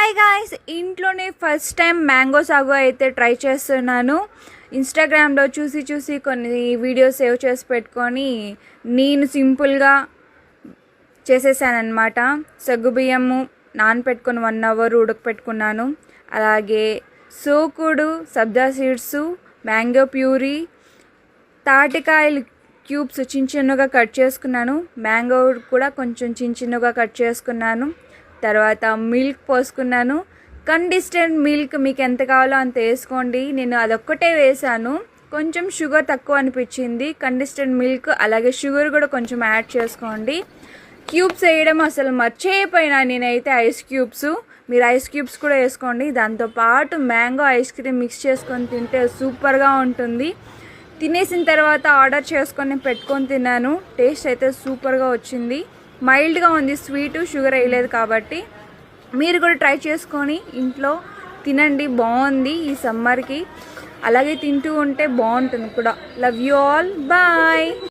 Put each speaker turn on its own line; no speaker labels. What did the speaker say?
Hi guys, ఇంట్లోనే first time mango సాగు అయితే ట్రై చేస్తున్నాను. ఇన్స్టాగ్రామ్లో చూసి కొన్ని వీడియోస్ సేవ్ చేసి పెట్టుకొని నేను సింపుల్గా చేసేసానమాట. సగ్గుబియ్యము నానపెట్టుకొని 1 అవర్ ఉడకపెట్టుకున్నాను. అలాగే సోకుడు, సబ్జా సీడ్స్, మ్యాంగో ప్యూరీ, తాటికాయలు క్యూబ్స్ చిన్నగా కట్ చేసుకున్నాను. మ్యాంగో కూడా కొంచెం చిన్నగా కట్ చేసుకున్నాను. తర్వాత మిల్క్ పోసుకున్నాను. కండిస్టెంట్ మిల్క్ మీకు ఎంత కావాలో అంత వేసుకోండి. నేను అదొక్కటే వేసాను, కొంచెం షుగర్ తక్కువ అనిపించింది. కండిస్టెంట్ మిల్క్ అలాగే షుగర్ కూడా కొంచెం యాడ్ చేసుకోండి. క్యూబ్స్ వేయడం అసలు మర్చిపోయినా నేనైతే, ఐస్ క్యూబ్స్. మీరు ఐస్ క్యూబ్స్ కూడా వేసుకోండి. దాంతోపాటు మ్యాంగో ఐస్ క్రీమ్ మిక్స్ చేసుకొని తింటే సూపర్గా ఉంటుంది. తినేసిన తర్వాత ఆర్డర్ చేసుకొని పెట్టుకొని తిన్నాను. టేస్ట్ అయితే సూపర్గా వచ్చింది. మైల్డ్గా ఉంది, స్వీట్ షుగర్ వేయలేదు కాబట్టి. మీరు కూడా ట్రై చేసుకొని ఇంట్లో తినండి, బాగుంది ఈ సమ్మర్కి. అలాగే తింటూ ఉంటే బాగుంటుంది కూడా. Love you all, bye.